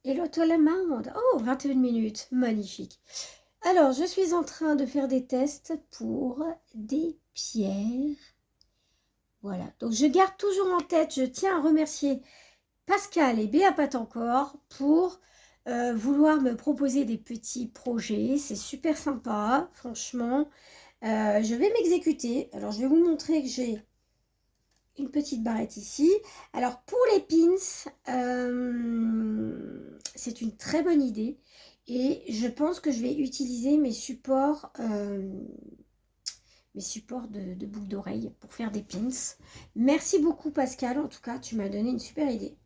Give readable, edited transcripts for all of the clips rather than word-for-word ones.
Hello toi l'amande. Oh, 21 minutes. Magnifique. Alors, je suis en train de faire des tests pour des pierres. Voilà. Donc, je garde toujours en tête, je tiens à remercier Pascal et Béa Patencor pour vouloir me proposer des petits projets. C'est super sympa, franchement. Je vais m'exécuter. Alors, je vais vous montrer que j'ai une petite barrette ici. Alors pour les pins, c'est une très bonne idée et je pense que je vais utiliser mes supports de boucles d'oreilles pour faire des pins. Merci beaucoup Pascal, en tout cas tu m'as donné une super idée.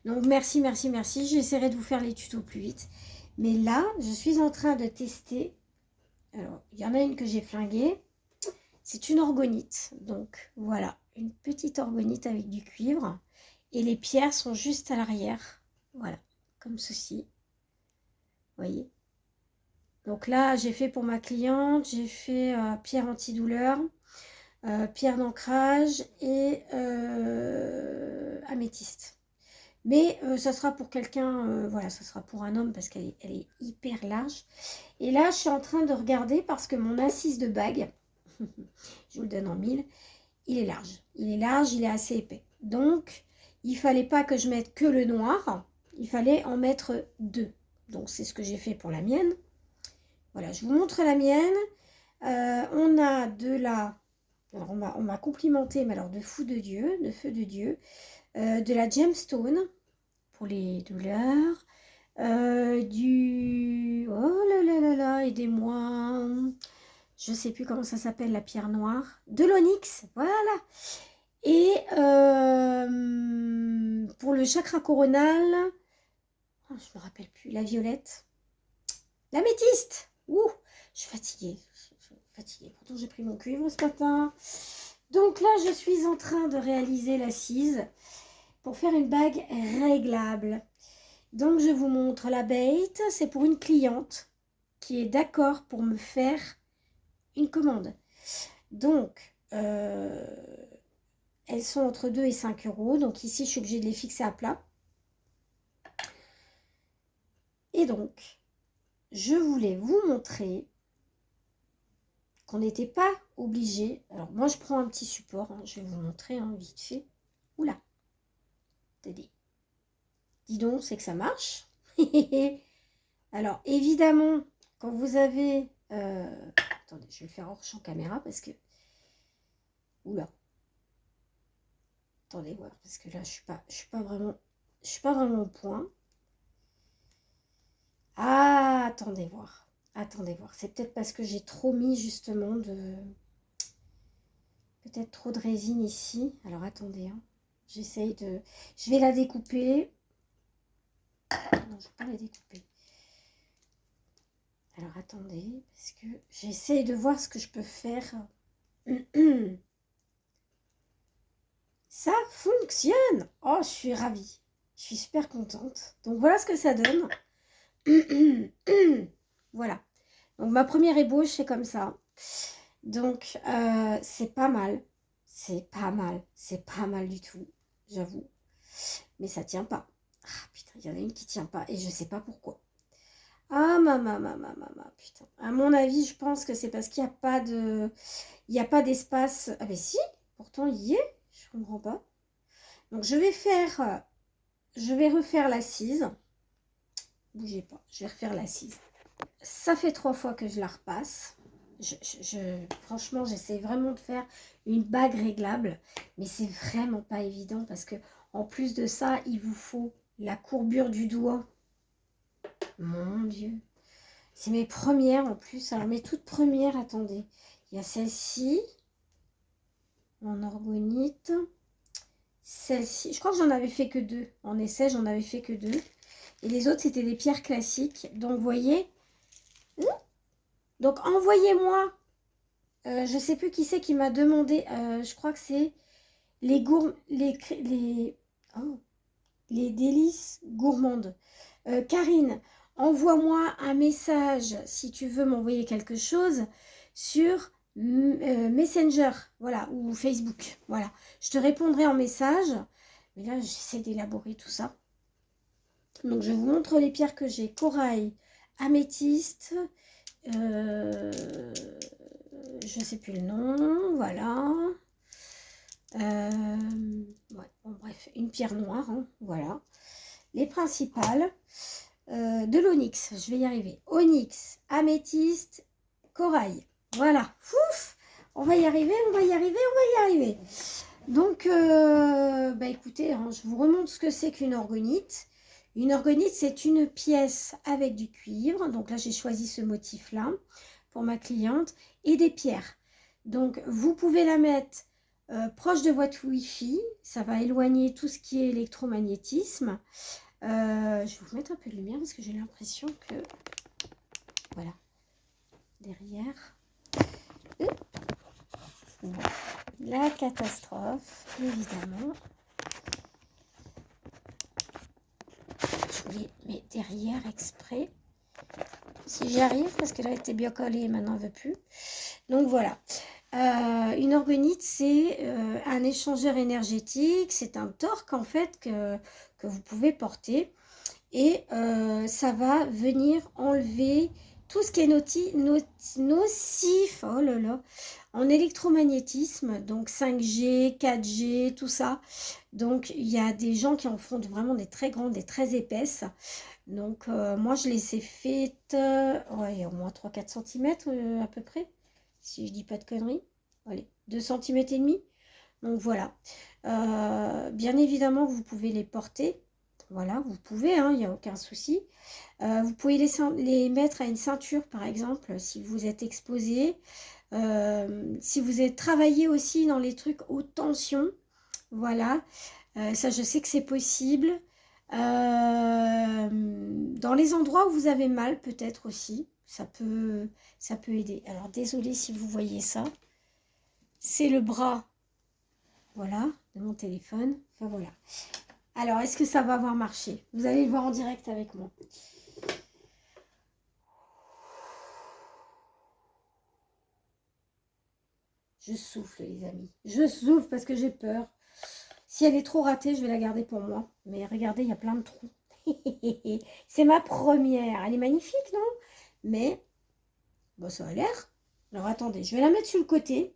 Donc merci, merci, merci. J'essaierai de vous faire les tutos plus vite. Mais là, je suis en train de tester. Alors, il y en a une que j'ai flinguée. C'est une orgonite. Donc voilà, une petite orgonite avec du cuivre. Et les pierres sont juste à l'arrière. Voilà, comme ceci. Vous voyez. Donc là, j'ai fait pour ma cliente, j'ai fait pierre antidouleur, pierre d'ancrage et améthyste. Mais ça sera pour quelqu'un, voilà, ça sera pour un homme parce elle est hyper large. Et là, je suis en train de regarder parce que mon assise de bague, je vous le donne en mille, il est large. Il est large, il est assez épais. Donc, il ne fallait pas que je mette que le noir, il fallait en mettre deux. Donc, c'est ce que j'ai fait pour la mienne. Voilà, je vous montre la mienne. On a de la... Alors, on m'a complimenté, mais alors de fou de Dieu, de feu de Dieu. De la gemstone pour les douleurs. Oh là là là là, aidez-moi. Je ne sais plus comment ça s'appelle, la pierre noire. De l'onyx, voilà. Et pour le chakra coronal, oh, je ne me rappelle plus, la violette. L'améthyste. Ouh, je suis fatiguée. Fatiguée. Pourtant, j'ai pris mon cuivre ce matin. Donc là, je suis en train de réaliser l'assise pour faire une bague réglable. Donc, je vous montre la bête. C'est pour une cliente qui est d'accord pour me faire une commande. Donc, elles sont entre 2 et 5 euros. Donc ici, je suis obligée de les fixer à plat. Et donc, je voulais vous montrer qu'on n'était pas obligé. Alors, moi, je prends un petit support. Hein, je vais vous montrer hein, vite fait. Oula. Dis donc, c'est que ça marche. Alors, évidemment, quand vous avez... attendez, je vais le faire hors champ caméra parce que... Oula. Attendez, voir, parce que là, je suis pas vraiment au point. Ah, attendez voir. Attendez voir. C'est peut-être parce que j'ai trop mis justement de... Peut-être trop de résine ici. Alors, attendez. Hein. J'essaye de... Je vais la découper. Non, je ne vais pas la découper. Alors, attendez. Parce que j'essaye de voir ce que je peux faire. Ça fonctionne. Oh, je suis ravie. Je suis super contente. Donc, voilà ce que ça donne. Voilà. Donc, ma première ébauche, c'est comme ça. Donc, c'est pas mal. C'est pas mal. C'est pas mal du tout, j'avoue. Mais ça tient pas. Ah, putain, il y en a une qui tient pas. Et je sais pas pourquoi. Ah, putain. À mon avis, je pense que c'est parce qu'il n'y a pas de... Il n'y a pas d'espace. Ah, mais si, pourtant, il y est. Je comprends pas. Donc, je vais faire... Je vais refaire l'assise. Bougez pas. Je vais refaire l'assise. Ça fait 3 fois que je la repasse. Franchement, j'essaie vraiment de faire une bague réglable. Mais c'est vraiment pas évident parce que en plus de ça, il vous faut la courbure du doigt. Mon Dieu. C'est mes premières en plus. Alors mes toutes premières, attendez. Il y a celle-ci. En orgonite. Celle-ci. Je crois que j'en avais fait que 2. En essai, j'en avais fait que 2. Et les autres, c'était des pierres classiques. Donc, vous voyez. Donc, envoyez-moi. Je ne sais plus qui c'est qui m'a demandé. Je crois que c'est les les délices gourmandes. Karine, envoie-moi un message si tu veux m'envoyer quelque chose sur Messenger, voilà, ou Facebook. Voilà, je te répondrai en message. Mais là, j'essaie d'élaborer tout ça. Donc je vous montre les pierres que j'ai. Corail, améthyste, je sais plus le nom, voilà. Ouais, bon, bref, une pierre noire, hein, voilà. Les principales, de l'onyx, je vais y arriver. Onyx, améthyste, corail. Voilà. Ouf, on va y arriver, on va y arriver, on va y arriver. Donc, bah écoutez, hein, je vous remontre ce que c'est qu'une orgonite. Une orgonite, c'est une pièce avec du cuivre. Donc là, j'ai choisi ce motif-là pour ma cliente. Et des pierres. Donc, vous pouvez la mettre proche de votre Wi-Fi. Ça va éloigner tout ce qui est électromagnétisme. Je vais vous mettre un peu de lumière parce que j'ai l'impression que... Voilà. Derrière. Bon. La catastrophe, évidemment. Je voulais mettre derrière exprès. Si j'y arrive, parce que là, elle était bien collée et maintenant, elle ne veut plus. Donc, voilà. Une orgonite, c'est un échangeur énergétique. C'est un torque, en fait, que vous pouvez porter. Et ça va venir enlever tout ce qui est nocif, oh là là, en électromagnétisme, donc 5G, 4G, tout ça. Donc il y a des gens qui en font vraiment des très grandes, des très épaisses. Donc moi je les ai faites, ouais, au moins 3-4 cm à peu près, si je dis pas de conneries. Allez, 2 cm et demi. Donc voilà. Bien évidemment, vous pouvez les porter. Voilà, vous pouvez, hein, il n'y a aucun souci. Vous pouvez les mettre à une ceinture, par exemple, si vous êtes exposé. Si vous êtes travaillé aussi dans les trucs haute tension. Voilà, ça je sais que c'est possible. Dans les endroits où vous avez mal, peut-être aussi. Ça peut aider. Alors, désolée si vous voyez ça. C'est le bras, voilà, de mon téléphone. Enfin, voilà. Alors, est-ce que ça va avoir marché? Vous allez le voir en direct avec moi. Je souffle, les amis. Je souffle parce que j'ai peur. Si elle est trop ratée, je vais la garder pour moi. Mais regardez, il y a plein de trous. C'est ma première. Elle est magnifique, non? Mais, bon, ça a l'air. Alors, attendez, je vais la mettre sur le côté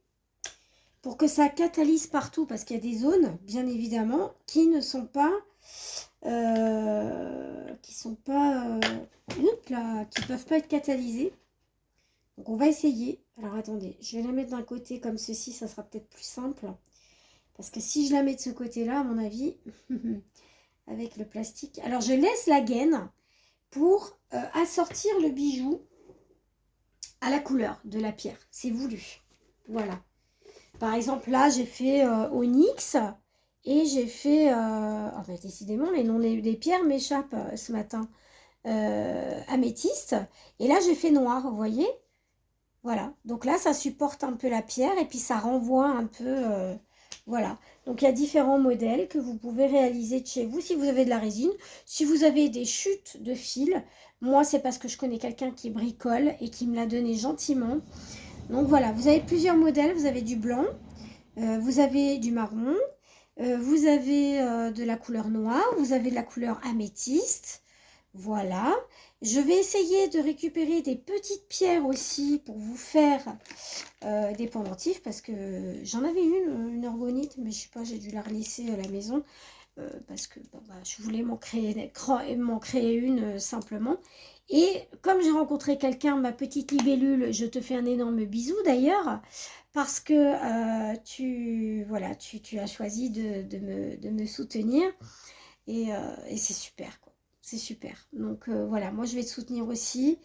pour que ça catalyse partout. Parce qu'il y a des zones, bien évidemment, qui ne sont pas... qui peuvent pas être catalysées. Donc on va essayer. Alors attendez, je vais la mettre d'un côté comme ceci, ça sera peut-être plus simple. Parce que si je la mets de ce côté-là, à mon avis, avec le plastique. Alors je laisse la gaine pour assortir le bijou à la couleur de la pierre. C'est voulu. Voilà. Par exemple, là, j'ai fait onyx et j'ai fait... oh, bah, décidément, les noms des pierres m'échappent ce matin. Améthyste. Et là, j'ai fait noir, vous voyez? Voilà. Donc là, ça supporte un peu la pierre et puis ça renvoie un peu... voilà. Donc, il y a différents modèles que vous pouvez réaliser de chez vous si vous avez de la résine. Si vous avez des chutes de fil, moi, c'est parce que je connais quelqu'un qui bricole et qui me l'a donné gentiment. Donc, voilà. Vous avez plusieurs modèles. Vous avez du blanc, vous avez du marron, vous avez de la couleur noire, vous avez de la couleur améthyste. Voilà. Je vais essayer de récupérer des petites pierres aussi pour vous faire des pendentifs parce que j'en avais une orgonite, mais je sais pas, j'ai dû la relaisser à la maison parce que bon, bah, je voulais m'en créer une simplement. Et comme j'ai rencontré quelqu'un, ma petite libellule, je te fais un énorme bisou d'ailleurs parce que voilà, tu as choisi de me soutenir et c'est super quoi. C'est super. Donc voilà, moi je vais te soutenir aussi.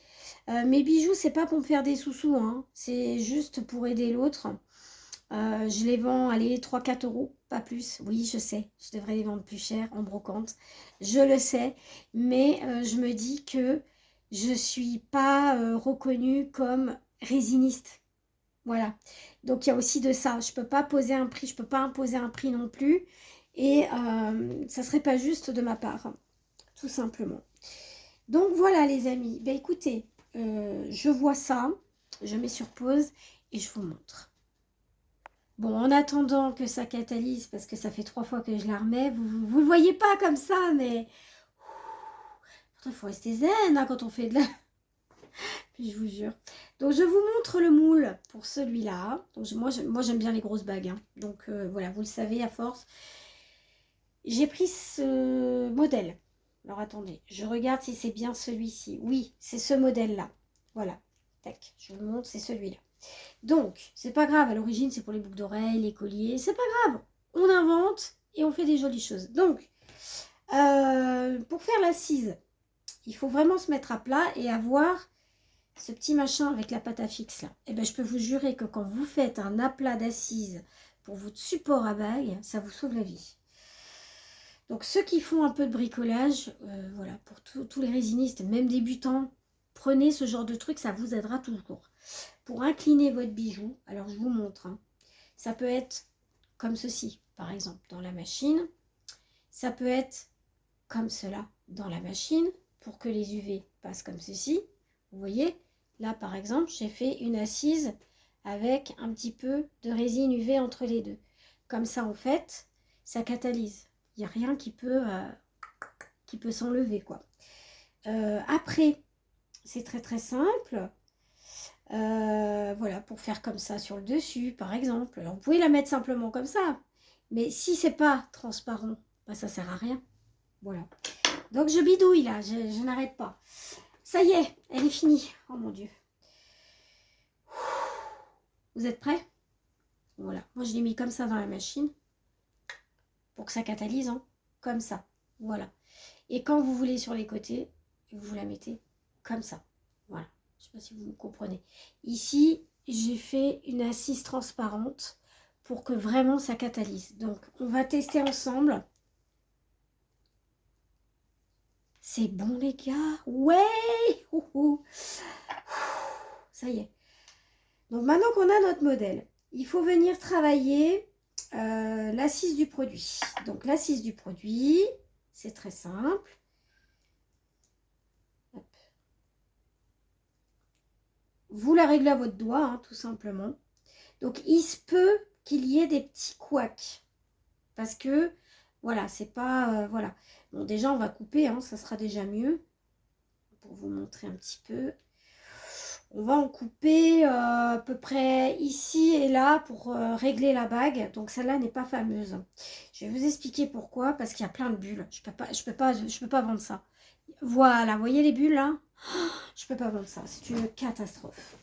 Mes bijoux, c'est pas pour me faire des sous-sous, hein. C'est juste pour aider l'autre. Je les vends, allez, 3-4 euros, pas plus. Oui, je sais, je devrais les vendre plus cher en brocante. Je le sais, mais je me dis que je suis pas reconnue comme résiniste. Voilà. Donc il y a aussi de ça. Je peux pas poser un prix, je peux pas imposer un prix non plus. Et ça serait pas juste de ma part, tout simplement. Donc voilà les amis, ben écoutez, je vois ça, je mets sur pause et je vous montre. Bon, en attendant que ça catalyse, parce que ça fait 3 fois que je la remets, vous le voyez pas comme ça, mais Il faut rester zen hein, quand on fait de la... Puis je vous jure. Donc je vous montre le moule pour celui-là. Donc moi j'aime bien les grosses bagues. Hein. Donc voilà, vous le savez à force. J'ai pris ce modèle. Alors attendez, je regarde si c'est bien celui-ci. Oui, c'est ce modèle-là. Voilà. Tac, je vous le montre, c'est celui-là. Donc, c'est pas grave, à l'origine c'est pour les boucles d'oreilles, les colliers, c'est pas grave. On invente et on fait des jolies choses. Donc, pour faire l'assise, il faut vraiment se mettre à plat et avoir ce petit machin avec la pâte à fixe là. Et bien je peux vous jurer que quand vous faites un aplat d'assise pour votre support à bague, ça vous sauve la vie. Donc ceux qui font un peu de bricolage, voilà, pour tous les résinistes, même débutants, prenez ce genre de truc, ça vous aidera toujours. Pour incliner votre bijou, alors je vous montre, hein, ça peut être comme ceci, par exemple, dans la machine. Ça peut être comme cela dans la machine, pour que les UV passent comme ceci. Vous voyez, là par exemple, j'ai fait une assise avec un petit peu de résine UV entre les deux. Comme ça, en fait, ça catalyse. Il n'y a rien qui peut s'enlever, quoi. Après, c'est très très simple. Voilà, pour faire comme ça sur le dessus, par exemple. Alors, vous pouvez la mettre simplement comme ça. Mais si c'est pas transparent, bah, ça sert à rien. Voilà. Donc, je bidouille là, je n'arrête pas. Ça y est, elle est finie. Oh mon Dieu. Vous êtes prêts? Voilà. Moi, je l'ai mis comme ça dans la machine. Pour que ça catalyse, hein. Comme ça. Voilà. Et quand vous voulez sur les côtés, vous la mettez comme ça. Voilà. Je ne sais pas si vous me comprenez. Ici, j'ai fait une assise transparente pour que vraiment ça catalyse. Donc, on va tester ensemble. C'est bon, les gars. Ouais. Ça y est. Donc, maintenant qu'on a notre modèle, il faut venir travailler l'assise du produit. Donc, l'assise du produit, c'est très simple. Hop. Vous la réglez à votre doigt, hein, tout simplement. Donc, il se peut qu'il y ait des petits couacs. Parce que, voilà, c'est pas... voilà. Bon, déjà, on va couper, hein, ça sera déjà mieux. Pour vous montrer un petit peu. On va en couper à peu près ici et là pour régler la bague. Donc, celle-là n'est pas fameuse. Je vais vous expliquer pourquoi. Parce qu'il y a plein de bulles. Je peux pas vendre ça. Voilà, vous voyez les bulles, là? Je peux pas vendre ça. C'est une catastrophe.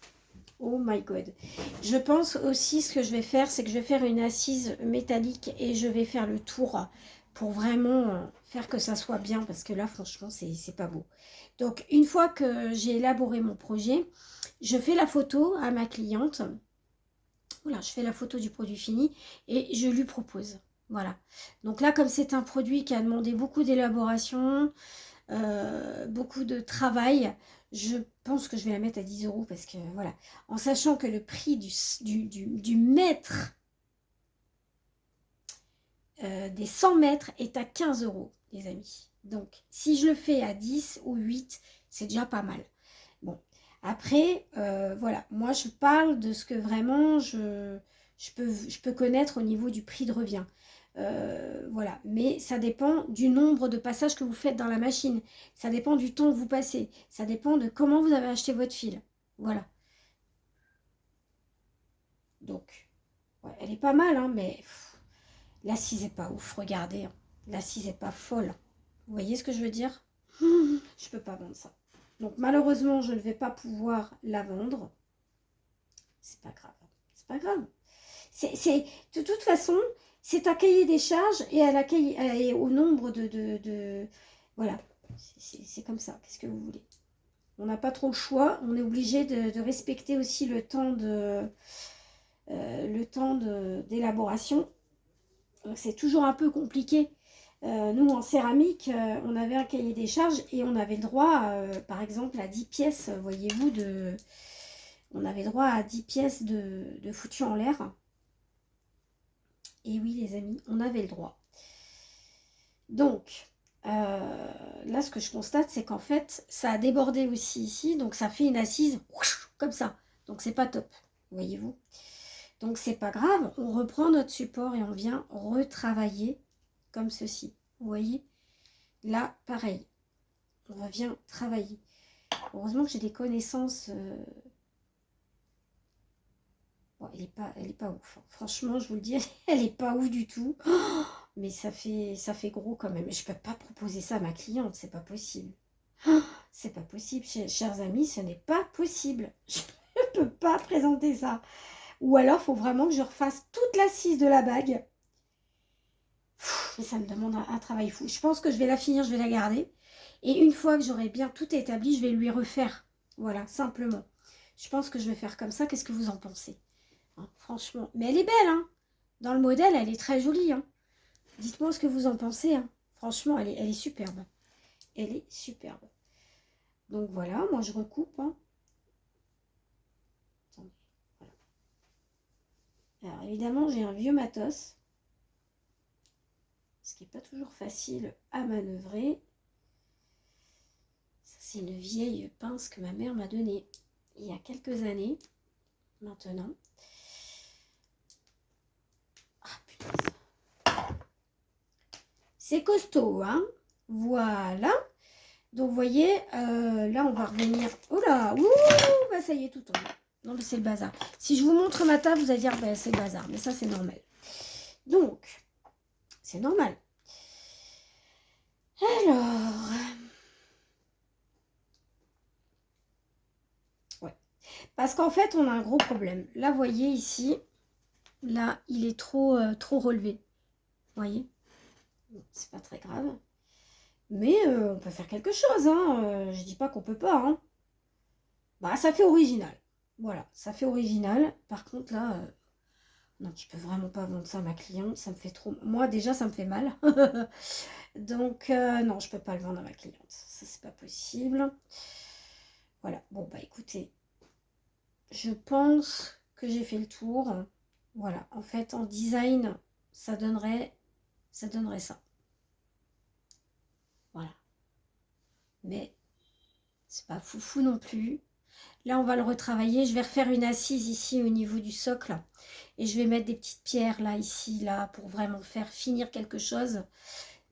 Oh my god. Je pense aussi ce que je vais faire, c'est que je vais faire une assise métallique et je vais faire le tour pour vraiment faire que ça soit bien parce que là franchement c'est pas beau. Donc une fois que j'ai élaboré mon projet, je fais la photo à ma cliente. Voilà, je fais la photo du produit fini et je lui propose. Voilà. Donc là comme c'est un produit qui a demandé beaucoup d'élaboration, beaucoup de travail, je pense que je vais la mettre à 10 € parce que voilà, en sachant que le prix du mètre des 100 mètres est à 15 € les amis. Donc si je le fais à 10 ou 8, c'est déjà pas mal. Bon, après voilà, moi je parle de ce que vraiment je peux connaître au niveau du prix de revient. Voilà, mais ça dépend du nombre de passages que vous faites dans la machine, ça dépend du temps que vous passez, ça dépend de comment vous avez acheté votre fil. Voilà, donc ouais, elle est pas mal, hein, mais l'assise est pas ouf, regardez, hein. L'assise est pas folle, vous voyez ce que je veux dire? Je peux pas vendre ça, donc malheureusement je ne vais pas pouvoir la vendre. C'est pas grave, c'est pas grave, de toute façon c'est un cahier des charges et et au nombre voilà, c'est comme ça. Qu'est-ce que vous voulez? On n'a pas trop le choix. On est obligé de respecter aussi le temps d'élaboration. C'est toujours un peu compliqué. Nous, en céramique, on avait un cahier des charges et on avait le droit, par exemple, à 10 pièces, voyez-vous, on avait droit à 10 pièces de foutu en l'air. Et oui, les amis, on avait le droit. Donc, là, ce que je constate, c'est qu'en fait, ça a débordé aussi ici. Donc, ça fait une assise comme ça. Donc, c'est pas top, voyez-vous. Donc, c'est pas grave. On reprend notre support et on vient retravailler comme ceci. Vous voyez? Là, pareil. on revient travailler. Heureusement que j'ai des connaissances. Bon, elle est pas ouf, hein. Franchement, je vous le dis, elle est pas ouf du tout. Oh, mais ça fait gros quand même. Je peux pas proposer ça à ma cliente, c'est pas possible. Oh, c'est pas possible, chers amis, ce n'est pas possible. Je ne peux pas présenter ça. Ou alors, il faut vraiment que je refasse toute l'assise de la bague. Mais ça me demande un travail fou. Je pense que je vais la finir, je vais la garder. Et une fois que j'aurai bien tout établi, je vais lui refaire. Voilà, simplement. Je pense que je vais faire comme ça. Qu'est-ce que vous en pensez, hein, franchement. Mais elle est belle, hein. Dans le modèle, elle est très jolie, hein. Dites-moi ce que vous en pensez, hein. Franchement, elle est superbe. Elle est superbe. Donc voilà, moi je recoupe, hein. Attendez, voilà. Alors évidemment, j'ai un vieux matos, ce qui n'est pas toujours facile à manœuvrer. Ça, c'est une vieille pince que ma mère m'a donnée il y a quelques années, maintenant. Ah putain, c'est costaud, hein. Voilà. Donc, vous voyez, là, on va revenir. Oh là, ouh, bah ça y est, tout tombe. Non, mais c'est le bazar. Si je vous montre ma table, vous allez dire, bah, c'est le bazar. Mais ça, c'est normal. Donc, c'est normal. Alors, ouais. Parce qu'en fait, on a un gros problème. Là, vous voyez ici, là, il est trop relevé. Vous voyez? C'est pas très grave. Mais on peut faire quelque chose, hein. Je dis pas qu'on peut pas, hein. Bah, ça fait original. Voilà, ça fait original. Par contre, là, non, je peux vraiment pas vendre ça à ma cliente. Ça me fait trop... Moi, déjà, ça me fait mal. Donc, non, je peux pas le vendre à ma cliente. Ça, c'est pas possible. Voilà. Bon, bah, écoutez. Je pense que j'ai fait le tour. Voilà. En fait, en design, ça donnerait ça. Voilà. Mais c'est pas foufou non plus. Là, on va le retravailler. Je vais refaire une assise ici au niveau du socle. Et je vais mettre des petites pierres là, ici, là, pour vraiment faire finir quelque chose.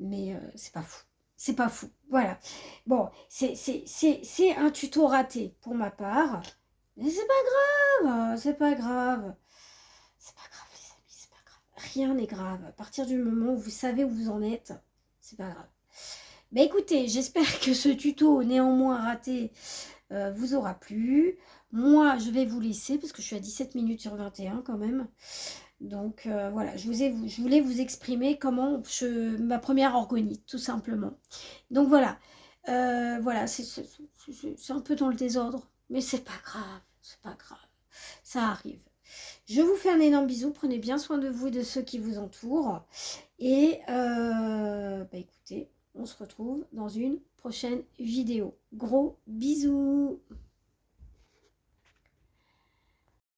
Mais c'est pas fou. C'est pas fou. Voilà. Bon, c'est un tuto raté pour ma part. Mais c'est pas grave. C'est pas grave. C'est pas grave, les amis. C'est pas grave. Rien n'est grave. À partir du moment où vous savez où vous en êtes, c'est pas grave. Mais écoutez, j'espère que ce tuto, néanmoins raté, vous aura plu. Moi, je vais vous laisser parce que je suis à 17 minutes sur 21 quand même. Donc voilà, je voulais vous exprimer comment ma première orgonite, tout simplement. Donc voilà, voilà, c'est un peu dans le désordre, mais c'est pas grave, c'est pas grave, ça arrive. Je vous fais un énorme bisou, prenez bien soin de vous et de ceux qui vous entourent. Et bah écoutez, on se retrouve dans une prochaine vidéo. Gros bisous!